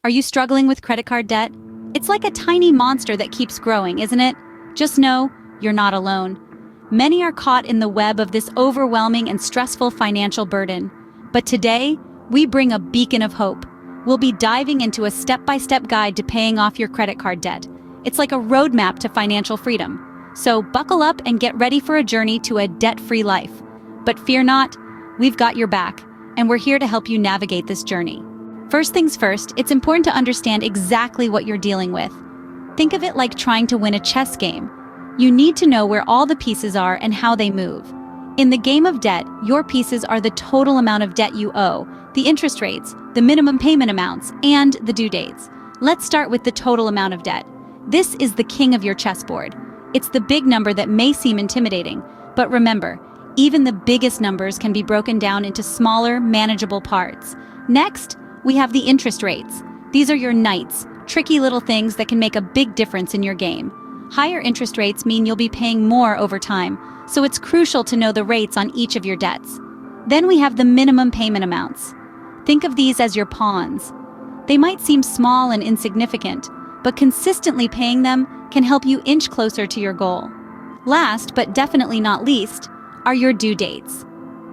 Are you struggling with credit card debt? It's like a tiny monster that keeps growing, isn't it? Just know you're not alone. Many are caught in the web of this overwhelming and stressful financial burden. But today, we bring a beacon of hope. We'll be diving into a step-by-step guide to paying off your credit card debt. It's like a roadmap to financial freedom. So buckle up and get ready for a journey to a debt-free life. But fear not, we've got your back, and we're here to help you navigate this journey. First things first, it's important to understand exactly what you're dealing with. Think of it like trying to win a chess game. You need to know where all the pieces are and how they move. In the game of debt, your pieces are the total amount of debt you owe, the interest rates, the minimum payment amounts, and the due dates. Let's start with the total amount of debt. This is the king of your chessboard. It's the big number that may seem intimidating, but remember, even the biggest numbers can be broken down into smaller, manageable parts. Next, we have the interest rates. These are your knights, tricky little things that can make a big difference in your game. Higher interest rates mean you'll be paying more over time, so it's crucial to know the rates on each of your debts. Then we have the minimum payment amounts. Think of these as your pawns. They might seem small and insignificant, but consistently paying them can help you inch closer to your goal. Last, but definitely not least, are your due dates.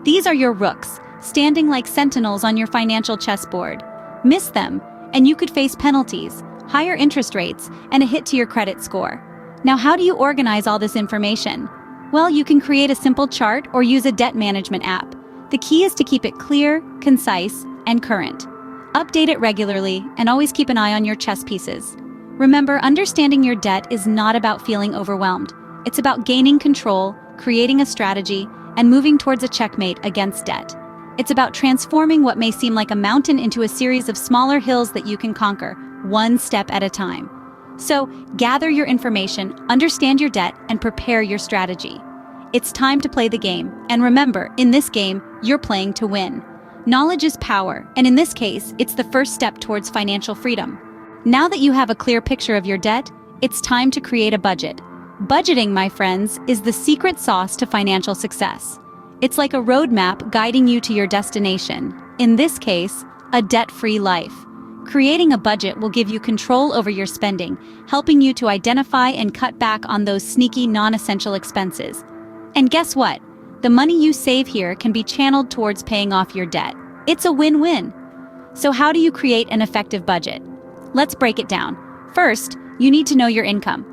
These are your rooks, standing like sentinels on your financial chessboard. Miss them, and you could face penalties, higher interest rates, and a hit to your credit score. Now, how do you organize all this information? Well, you can create a simple chart or use a debt management app. The key is to keep it clear, concise, and current. Update it regularly, and always keep an eye on your chess pieces. Remember, understanding your debt is not about feeling overwhelmed. It's about gaining control, creating a strategy, and moving towards a checkmate against debt. It's about transforming what may seem like a mountain into a series of smaller hills that you can conquer, one step at a time. So, gather your information, understand your debt, and prepare your strategy. It's time to play the game, and remember, in this game, you're playing to win. Knowledge is power, and in this case, it's the first step towards financial freedom. Now that you have a clear picture of your debt, it's time to create a budget. Budgeting, my friends, is the secret sauce to financial success. It's like a roadmap guiding you to your destination, in this case, a debt-free life. Creating a budget will give you control over your spending, helping you to identify and cut back on those sneaky, non-essential expenses. And guess what? The money you save here can be channeled towards paying off your debt. It's a win-win. So how do you create an effective budget? Let's break it down. First, you need to know your income.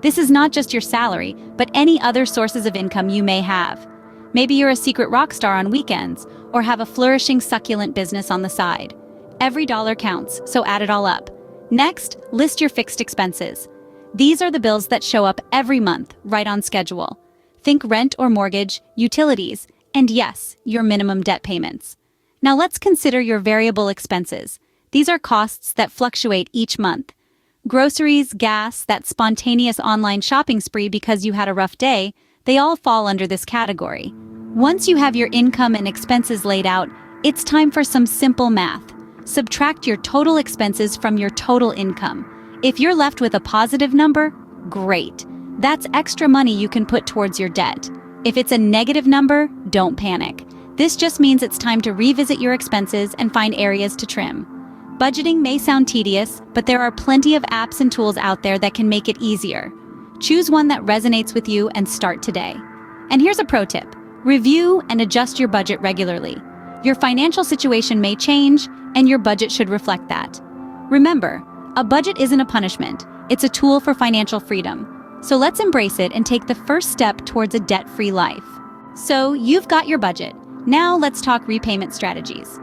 This is not just your salary, but any other sources of income you may have. Maybe you're a secret rock star on weekends, or have a flourishing succulent business on the side. Every dollar counts, so add it all up. Next, list your fixed expenses. These are the bills that show up every month, right on schedule. Think rent or mortgage, utilities, and yes, your minimum debt payments. Now let's consider your variable expenses. These are costs that fluctuate each month. Groceries, gas, that spontaneous online shopping spree because you had a rough day, they all fall under this category. Once you have your income and expenses laid out, it's time for some simple math. Subtract your total expenses from your total income. If you're left with a positive number, great. That's extra money you can put towards your debt. If it's a negative number, don't panic. This just means it's time to revisit your expenses and find areas to trim. Budgeting may sound tedious, but there are plenty of apps and tools out there that can make it easier. Choose one that resonates with you and start today. And here's a pro tip. Review and adjust your budget regularly. Your financial situation may change, and your budget should reflect that. Remember, a budget isn't a punishment. It's a tool for financial freedom. So let's embrace it and take the first step towards a debt-free life. So you've got your budget. Now let's talk repayment strategies.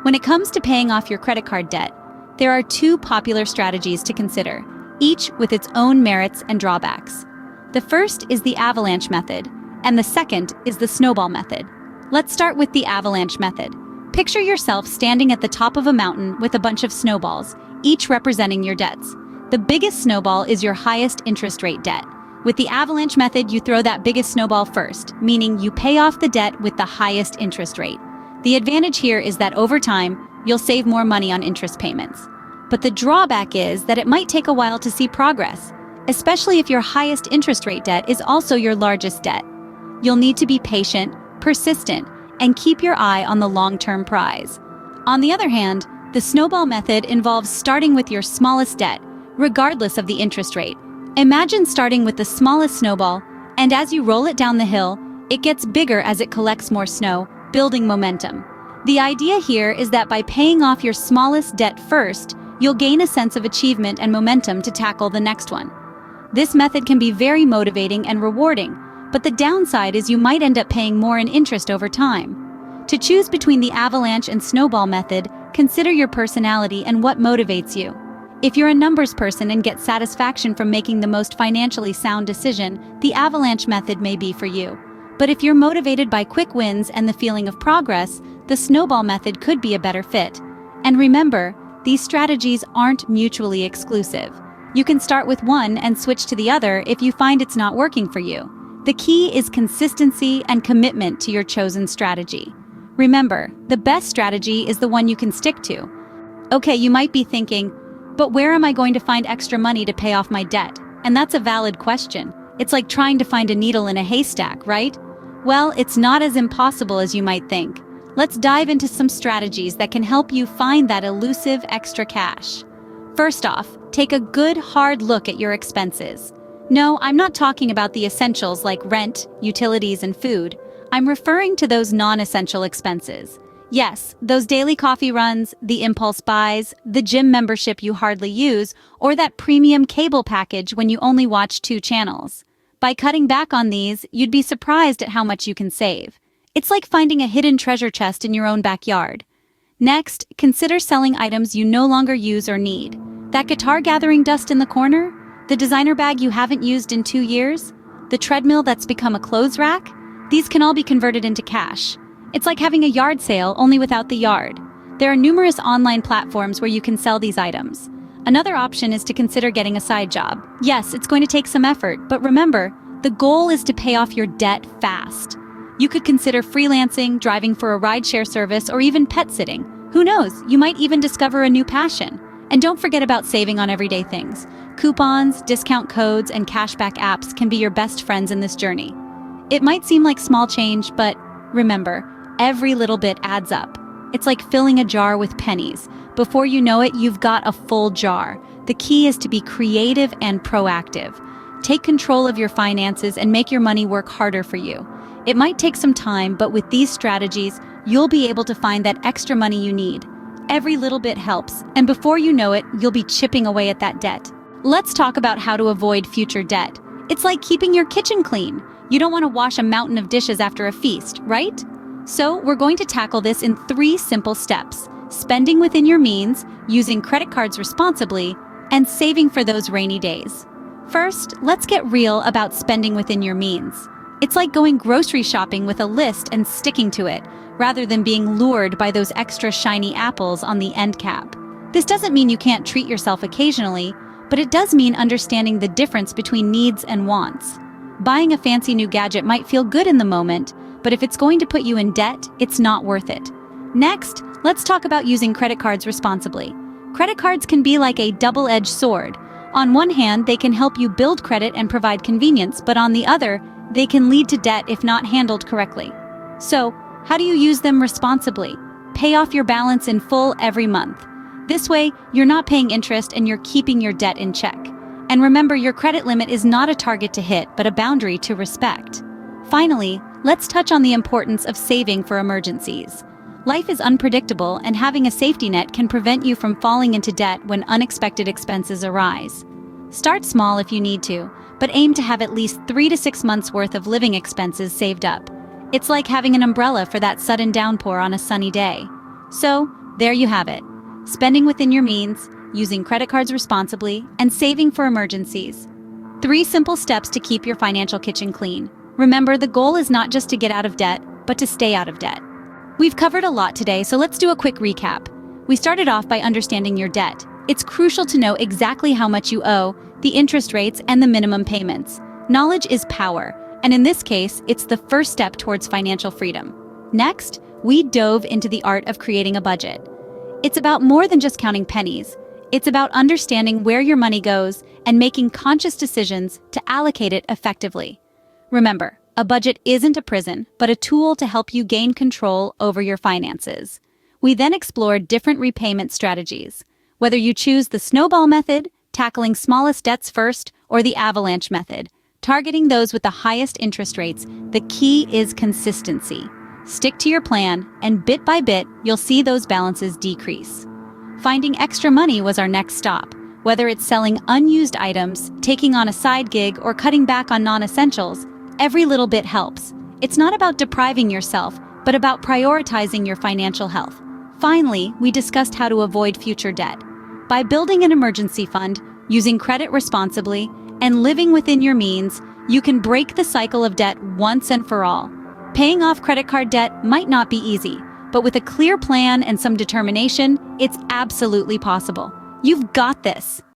When it comes to paying off your credit card debt, there are two popular strategies to consider, each with its own merits and drawbacks. The first is the avalanche method, and the second is the snowball method. Let's start with the avalanche method. Picture yourself standing at the top of a mountain with a bunch of snowballs, each representing your debts. The biggest snowball is your highest interest rate debt. With the avalanche method, you throw that biggest snowball first, meaning you pay off the debt with the highest interest rate. The advantage here is that over time, you'll save more money on interest payments. But the drawback is that it might take a while to see progress, especially if your highest interest rate debt is also your largest debt. You'll need to be patient, persistent, and keep your eye on the long-term prize. On the other hand, The snowball method involves starting with your smallest debt, regardless of the interest rate. Imagine starting with the smallest snowball, and as you roll it down the hill, it gets bigger as it collects more snow, building momentum. The idea here is that by paying off your smallest debt first, you'll gain a sense of achievement and momentum to tackle the next one. This method can be very motivating and rewarding, but the downside is you might end up paying more in interest over time. To choose between the avalanche and snowball method, consider your personality and what motivates you. If you're a numbers person and get satisfaction from making the most financially sound decision, the avalanche method may be for you. But if you're motivated by quick wins and the feeling of progress, the snowball method could be a better fit. And remember, these strategies aren't mutually exclusive. You can start with one and switch to the other if you find it's not working for you. The key is consistency and commitment to your chosen strategy. Remember, the best strategy is the one you can stick to. Okay, you might be thinking, but where am I going to find extra money to pay off my debt? And that's a valid question. It's like trying to find a needle in a haystack, right? Well, it's not as impossible as you might think. Let's dive into some strategies that can help you find that elusive extra cash. First off, take a good hard look at your expenses. No, I'm not talking about the essentials like rent, utilities, and food. I'm referring to those non-essential expenses. Yes, those daily coffee runs, the impulse buys, the gym membership you hardly use, or that premium cable package when you only watch 2 channels. By cutting back on these, you'd be surprised at how much you can save. It's like finding a hidden treasure chest in your own backyard. Next, consider selling items you no longer use or need. That guitar gathering dust in the corner? The designer bag you haven't used in 2 years? The treadmill that's become a clothes rack? These can all be converted into cash. It's like having a yard sale, only without the yard. There are numerous online platforms where you can sell these items. Another option is to consider getting a side job. Yes, it's going to take some effort, but remember, the goal is to pay off your debt fast. You could consider freelancing, driving for a rideshare service, or even pet sitting. Who knows, you might even discover a new passion. And don't forget about saving on everyday things. Coupons, discount codes, and cashback apps can be your best friends in this journey. It might seem like small change, but remember, every little bit adds up. It's like filling a jar with pennies. Before you know it, you've got a full jar. The key is to be creative and proactive. Take control of your finances and make your money work harder for you. It might take some time, but with these strategies, you'll be able to find that extra money you need. Every little bit helps, and before you know it, you'll be chipping away at that debt. Let's talk about how to avoid future debt. It's like keeping your kitchen clean. You don't want to wash a mountain of dishes after a feast, right? So we're going to tackle this in 3 simple steps: spending within your means, using credit cards responsibly, and saving for those rainy days. First, let's get real about spending within your means. It's like going grocery shopping with a list and sticking to it, rather than being lured by those extra shiny apples on the end cap. This doesn't mean you can't treat yourself occasionally, but it does mean understanding the difference between needs and wants. Buying a fancy new gadget might feel good in the moment, but if it's going to put you in debt, it's not worth it. Next, let's talk about using credit cards responsibly. Credit cards can be like a double-edged sword. On one hand, they can help you build credit and provide convenience, but on the other, they can lead to debt if not handled correctly. So, how do you use them responsibly? Pay off your balance in full every month. This way, you're not paying interest and you're keeping your debt in check. And remember, your credit limit is not a target to hit, but a boundary to respect. Finally, let's touch on the importance of saving for emergencies. Life is unpredictable, and having a safety net can prevent you from falling into debt when unexpected expenses arise. Start small if you need to, but aim to have at least 3 to 6 months' worth of living expenses saved up. It's like having an umbrella for that sudden downpour on a sunny day. So, there you have it. Spending within your means, using credit cards responsibly, and saving for emergencies. 3 simple steps to keep your financial kitchen clean. Remember, the goal is not just to get out of debt, but to stay out of debt. We've covered a lot today, so let's do a quick recap. We started off by understanding your debt. It's crucial to know exactly how much you owe, the interest rates, and the minimum payments. Knowledge is power, and in this case, it's the first step towards financial freedom. Next, we dove into the art of creating a budget. It's about more than just counting pennies. It's about understanding where your money goes and making conscious decisions to allocate it effectively. Remember, a budget isn't a prison, but a tool to help you gain control over your finances. We then explored different repayment strategies. Whether you choose the snowball method, tackling smallest debts first, or the avalanche method, targeting those with the highest interest rates, the key is consistency. Stick to your plan, and bit by bit, you'll see those balances decrease. Finding extra money was our next stop. Whether it's selling unused items, taking on a side gig, or cutting back on non-essentials, every little bit helps. It's not about depriving yourself, but about prioritizing your financial health. Finally, we discussed how to avoid future debt. By building an emergency fund, using credit responsibly, and living within your means, you can break the cycle of debt once and for all. Paying off credit card debt might not be easy, but with a clear plan and some determination, it's absolutely possible. You've got this.